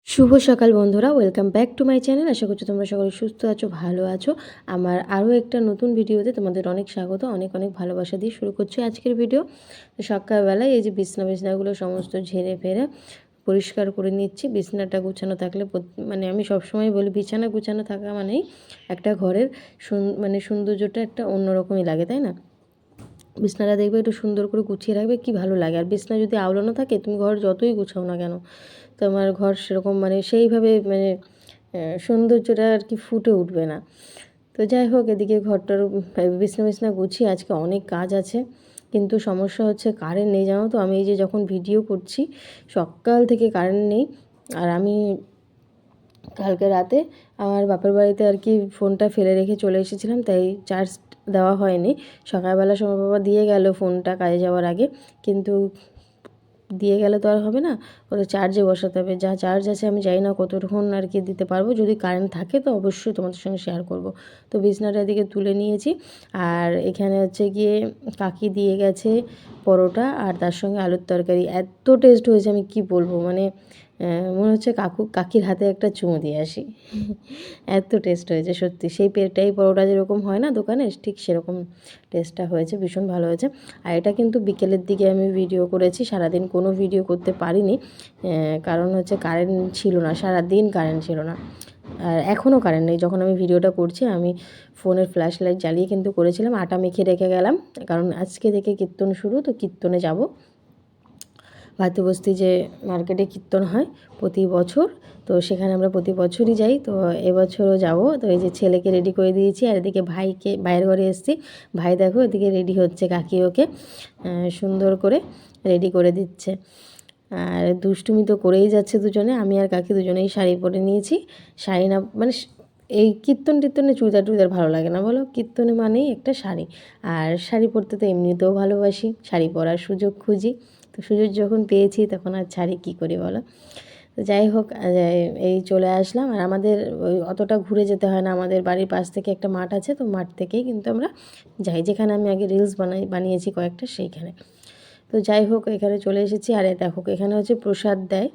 শুভ সকাল বন্ধুরা, welcome back to my channel. আশা করছি তোমরা সকলে সুস্থ আছো, ভালো আছো। আমার আরও একটা নতুন ভিডিওতে তোমাদের অনেক স্বাগত, অনেক অনেক ভালোবাসা দিয়ে শুরু করছি আজকের ভিডিও। সকালবেলায় এই যে বিছনাগুলো সমস্ত ঝেড়ে ফেরে পরিষ্কার করে নিচ্ছি। বিছানাটা গুছানো থাকলে মানে আমি সবসময় বলি, বিছানা গুছানো থাকা মানেই একটা ঘরের সৌন্দর্যটা একটা অন্যরকমই লাগে, তাই না? বিছনাটা দেখবে একটু সুন্দর করে গুছিয়ে রাখবে, কি ভালো লাগে। আর বিছনা যদি আওলানো থাকে, তুমি ঘর যতই গুছাও না কেন, তোমার ঘর সেরকম সেইভাবে সৌন্দর্যটা আর কি ফুটে উঠবে না। তো যাই হোক, এদিকে ঘরটার বিছনা গুছিয়ে আজকে অনেক কাজ আছে, কিন্তু সমস্যা হচ্ছে কারেন্ট নেই, জানো তো। আমি এই যে যখন ভিডিও করছি সকাল থেকে কারেন্ট নেই। আর আমি কালকে রাতে আমার বাপের বাড়িতে আর কি ফোনটা ফেলে রেখে চলে এসেছিলাম, তাই চার্জ দেওয়া হয়নি। সকালবেলা সময় বাবা দিয়ে গেল ফোনটা কাজে যাওয়ার আগে, কিন্তু দিয়ে গেলে তো আর হবে না, ওটা চার্জে বসাতে হবে। যা চার্জ আছে আমি জানি না কতক্ষণ আর কি দিতে পারবো। যদি কারেন্ট থাকে তো অবশ্যই তোমাদের সঙ্গে শেয়ার করব। তো বিছনাটা এদিকে তুলে নিয়েছি, আর এখানে হচ্ছে গিয়ে কাকি দিয়ে গেছে পরোটা আর তার সঙ্গে আলুর তরকারি। এত টেস্ট হয়েছে আমি কি বলবো, মনে হচ্ছে কাকির হাতে একটা চুমু দিয়ে আসি। এত টেস্ট হয়েছে সত্যি, সেই পেটাই পরোটা যেরকম হয় না দোকানে, ঠিক সেরকম টেস্টটা হয়েছে, ভীষণ ভালো হয়েছে। আর এটা কিন্তু বিকেলের দিকে আমি ভিডিও করেছি, সারাদিন কোনো ভিডিও করতে পারিনি, কারণ হচ্ছে কারেন্ট ছিল না, সারাদিন কারেন্ট ছিল না। আর এখনও কারেন্ট নেই। যখন আমি ভিডিওটা করছি আমি ফোনের ফ্ল্যাশ লাইট জ্বালিয়ে কিন্তু করেছিলাম। আটা মেখে রেখে গেলাম, কারণ আজকে থেকে কীর্তন শুরু, তো কীর্তনে যাব। ভাতবস্তি যে মার্কেটে কীর্তন হয় প্রতি বছর, তো সেখানে আমরা প্রতি বছরই যাই। তো এবছরও যাব। তো এই যে ছেলেকে রেডি করে দিয়েছি, আর এদিকে ভাইকে বাইরের ঘরে এসেছি। ভাই দেখো এদিকে রেডি হচ্ছে, কাকি ওকে সুন্দর করে রেডি করে দিচ্ছে। আর দুষ্টুমি তো করেই যাচ্ছে দুজনে। আমি আর কাকি দুজনেই শাড়ি পরে নিয়েছি। শাড়ি না এই কীর্তনে চুড়িদার ভালো লাগে না, বলো? কীর্তনে মানেই একটা শাড়ি, আর শাড়ি পরতে তো এমনিতেও ভালোবাসি, শাড়ি পরার সুযোগ খুঁজি। তো সুযোগ যখন পেয়েছি তখন আর ছাড়ি কী করি, বলো? তো যাই হোক, এই চলে আসলাম। আর আমাদের ওই অতটা ঘুরে যেতে হয় না, আমাদের বাড়ির পাশ থেকে একটা মাঠ আছে, তো মাঠ থেকেই কিন্তু আমরা যাই, যেখানে আমি আগে রিলস বানিয়েছি কয়েকটা, সেইখানে। তো যাই হোক, এখানে চলে এসেছি। আর দেখো এখানে হচ্ছে প্রসাদ দেয়,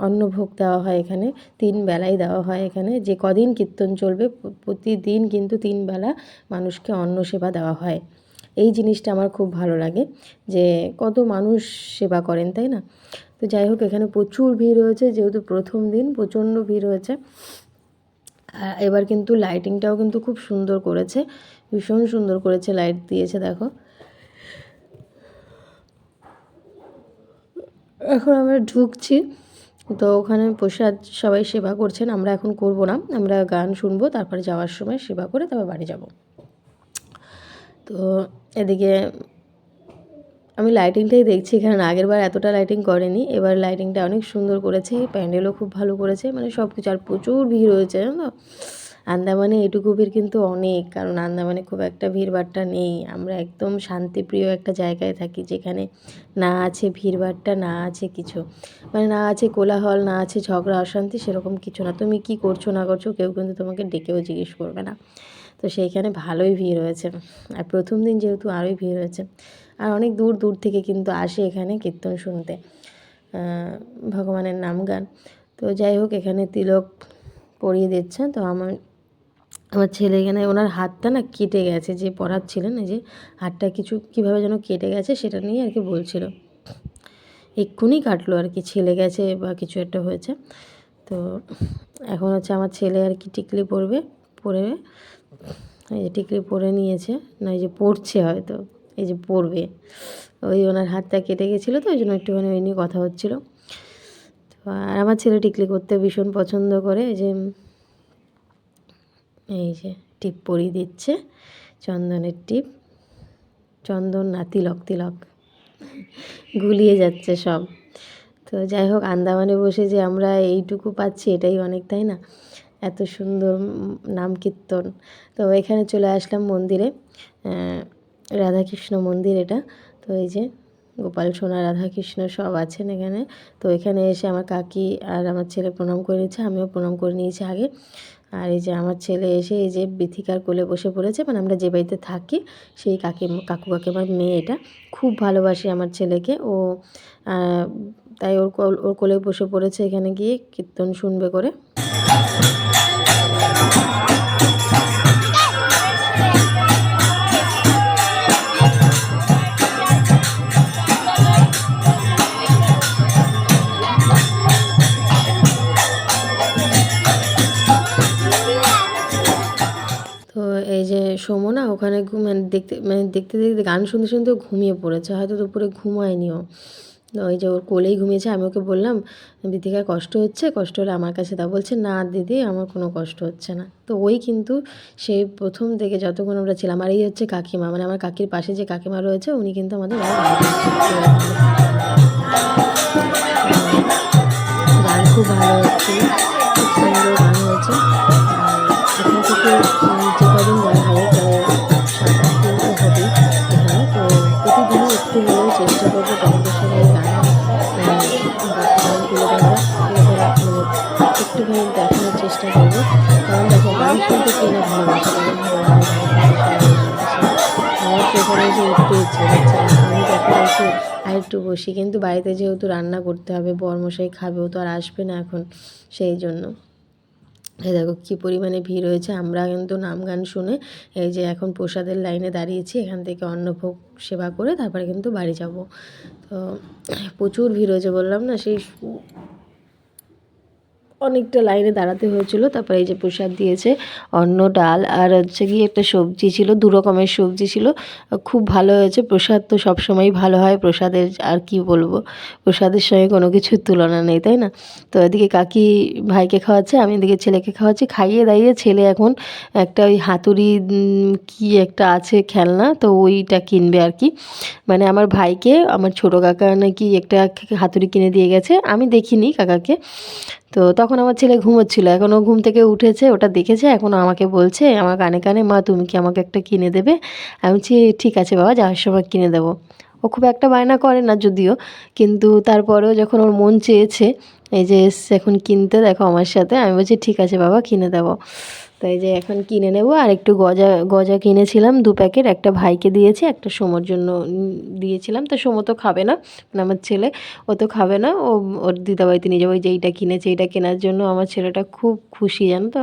অন্নভোগ দেওয়া হয় এখানে, 3 বেলাই দেওয়া হয় এখানে। যে কদিন কীর্তন চলবে প্রতিদিন কিন্তু 3 বেলা মানুষকে অন্ন সেবা দেওয়া হয়। এই জিনিসটা আমার খুব ভালো লাগে, যে কত মানুষ সেবা করেন, তাই না? তো যাই হোক, এখানে প্রচুর ভিড় হয়েছে, যেহেতু প্রথম দিন প্রচণ্ড ভিড় হয়েছে। আর এবার কিন্তু লাইটিংটাও কিন্তু খুব সুন্দর করেছে, ভীষণ সুন্দর করেছে, লাইট দিয়েছে দেখো। এখন আমরা ঢুকছি, তো ওখানে প্রসাদ সবাই সেবা করছেন, আমরা এখন করব না, আমরা গান শুনবো, তারপরে যাওয়ার সময় সেবা করে তারপর বাড়ি যাব। তো এদিকে আমি লাইটিংটাই দেখছি, কারণ আগের বার এতটা লাইটিং করেনি, এবার লাইটিংটা অনেক সুন্দর করেছে, প্যান্ডেলও খুব ভালো করেছে, সব কিছু। আর প্রচুর ভিড় হয়েছে, জানো তো। আন্দামানে এটুকু ভিড় কিন্তু অনেক, কারণ আন্দামানে খুব একটা ভিড়ভাট্টা নেই। আমরা একদম শান্তিপ্রিয় একটা জায়গায় থাকি, যেখানে না আছে ভিড়ভাট্টা, না আছে কিছু, না আছে কোলাহল, না আছে ঝগড়া অশান্তি, সেরকম কিছু না। তুমি কি করছো না করছো কেউ কিন্তু তোমাকে ডেকেও জিজ্ঞেস করবে না। তো সেইখানে ভালোই ভিড় হয়েছে, আর প্রথম দিন যেহেতু আরোই ভিড় হয়েছে। আর অনেক দূর দূর থেকে কিন্তু আসে এখানে কীর্তন শুনতে, ভগবানের নাম গান। তো যাই হোক, এখানে তিলক পরিয়ে দিচ্ছে। তো আমার ছেলে এখানে, ওনার হাতটা না কেটে গেছে, যে পড়াচ্ছিলেন, এই যে হাতটা কীভাবে যেন কেটে গেছে, সেটা নিয়ে আর কি বলছিল। এক্ষুনি কাটলো আর কি, ছেলে গেছে বা কিছু একটা হয়েছে। তো এখন হচ্ছে আমার ছেলে আর কি টিকলি পরবে, পরে এই যে টিকলি পরে নিয়েছে, না এই যে পড়ছে হয়তো, এই যে পড়বে। ওই ওনার হাতটা কেটে গেছিলো, তো ওই জন্য একটুখানি ওই নিয়ে কথা হচ্ছিলো। তো আর আমার ছেলে টিকলি করতে ভীষণ পছন্দ করে, এই যে টিপ পরিয়ে দিচ্ছে, চন্দনের টিপ, চন্দন না তিলক গুলিয়ে যাচ্ছে সব। তো যাই হোক, আন্দামানে বসে যে আমরা এইটুকু পাচ্ছি এটাই অনেক, তাই না? এত সুন্দর নাম কীর্তন। তো এখানে চলে আসলাম মন্দিরে, রাধাকৃষ্ণ মন্দির এটা। তো এই যে গোপাল সোনা রাধাকৃষ্ণ সব আছেন এখানে। তো এখানে এসে আমার কাকি আর আমার ছেলে প্রণাম করে নিয়েছে, আমিও প্রণাম করে নিয়েছি আগে। আর এই যে আমার ছেলে এসে এই যে বিথিকার কোলে বসে পড়েছে, আমরা যে বাড়িতে থাকি সেই কাকু কাকিমার মেয়ে, এটা খুব ভালোবাসে আমার ছেলেকে। ও তাই ওর কোলে বসে পড়েছে এখানে গিয়ে কীর্তন শুনবে করে। তো এই যে সোমনা ওখানে দেখতে দেখতে গান শুনতে শুনতে ঘুমিয়ে পড়েছে, হয়তো দুপুরে ঘুমায়নিও। ওই যে ওর কোলেই ঘুমিয়েছে। আমি ওকে বললাম, বিথিকা কষ্ট হচ্ছে, কষ্ট হলে আমার কাছে দাও। বলছে না দিদি আমার কোনো কষ্ট হচ্ছে না। তো ওই কিন্তু সেই প্রথম থেকে যতক্ষণ আমরা ছিলাম, আর এই হচ্ছে কাকিমা, মানে আমার কাকির পাশে যে কাকিমা রয়েছে উনি কিন্তু আমাদের গান খুব ভালো হচ্ছিল, খুব সুন্দর গান হয়েছে। এখান থেকে যে কদিন গান হবে প্রায় 7-8 দিন তো হবেই এখানে। তো প্রতিদিনই একটু হলেও চেষ্টা করবো তোমাদের সঙ্গে গানগুলো একটুখানি দেখানোর চেষ্টা করবো। কারণ দেখো গান শুনতে কে না ভালোবাসে, আমার তো এখানে এসে উঠতে ইচ্ছে হচ্ছে না। আমি যখন এসে আর একটু বসি, কিন্তু বাড়িতে যেহেতু রান্না করতে হবে, বরমশাই খাবে, ও তো আর আসবে না এখন, সেই জন্য। এই দেখো কী পরিমাণে ভিড় হয়েছে। আমরা কিন্তু নাম গান শুনে এই যে এখন প্রসাদের লাইনে দাঁড়িয়েছি, এখান থেকে অন্নভোগ সেবা করে তারপরে কিন্তু বাড়ি যাব। তো প্রচুর ভিড় হয়েছে, বললাম না, সেই অনেকটা লাইনে দাঁড়াতে হয়েছিল। তারপরে এই যে প্রসাদ দিয়েছে, অন্ন, ডাল আর হচ্ছে গিয়ে একটা সবজি ছিল, 2 রকমের সবজি ছিল। খুব ভালো হয়েছে। প্রসাদ তো সবসময়ই ভালো হয়, প্রসাদের আর কি বলবো, প্রসাদের সঙ্গে কোনো কিছুর তুলনা নেই, তাই না? তো এদিকে কাকি ভাইকে খাওয়াচ্ছে, আমি এদিকে ছেলেকে খাওয়াচ্ছি। খাইয়ে দাইয়ে ছেলে এখন একটা ওই হাতুড়ি কি একটা আছে খেলনা, তো ওইটা কিনবে আর কি। মানে আমার ভাইকে আমার ছোটো কাকা নাকি একটা হাতুড়ি কিনে দিয়ে গেছে, আমি দেখিনি কাকাকে। তো তখন আমার ছেলে ঘুমোচ্ছিল, এখনও ঘুম থেকে উঠেছে, ওটা দেখেছে, এখন আমাকে বলছে আমার কানে কানে, মা তুমি কি আমাকে একটা কিনে দেবে? আমি বলছি ঠিক আছে বাবা, যাওয়ার সময় কিনে দেবো। ও খুব একটা বায়না করে না যদিও, কিন্তু তারপরেও যখন ওর মন চেয়েছে, এই যে এসছে এখন কিনতে, দেখো আমার সাথে, আমি বলছি ঠিক আছে বাবা কিনে দেবো। তো এই যে এখন কিনে নেব। আর একটু গজা গজা কিনেছিলাম 2 প্যাকেট, একটা ভাইকে দিয়েছি, একটা সোমোর জন্য দিয়েছিলাম। তো সোমো তো খাবে না, মানে আমার ছেলে, ও তো খাবে না, ও ওর দিদাবাড়িতে নিয়ে যাবো। যেইটা কিনেছে এইটা কেনার জন্য আমার ছেলেটা খুব খুশি, জানো তো,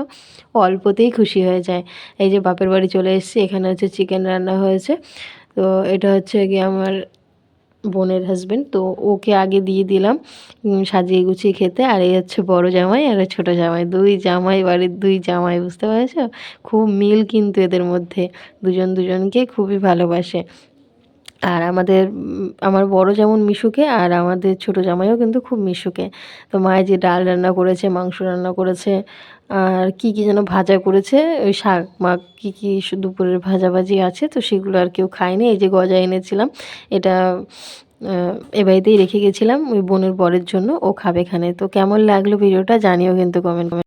অল্পতেই খুশি হয়ে যায়। এই যে বাপের বাড়ি চলে এসেছি, এখানে হচ্ছে চিকেন রান্না হয়েছে। তো এটা হচ্ছে গিয়ে আমার বোনের হাজবেন্ড, তো ওকে আগে দিয়ে দিলাম সাজিয়ে গুছিয়ে খেতে। আর এই হচ্ছে বড় জামাই আর ছোটো জামাই, 2 জামাই, বাড়ির 2 জামাই, বুঝতে পেরেছো? খুব মিল কিন্তু এদের মধ্যে, দুজন দুজনকে খুবই ভালোবাসে। আর আমার বড় যেমন মিশুকে, আর আমাদের ছোটো জামাইও কিন্তু খুব মিশুকে। তো মায়ের যে ডাল রান্না করেছে, মাংস রান্না করেছে, আর কি কি যেন ভাজা করেছে, ওই শাক মাক কী কী দুপুরের ভাজাভাজি আছে, তো সেগুলো আর কেউ খায়নি। এই যে গজা এনেছিলাম, এটা এ বাড়িতেই রেখে গেছিলাম ওই বোনের বরের জন্য, ও খাবে এখানে। তো কেমন লাগলো ভিডিওটা জানিও কিন্তু কমেন্ট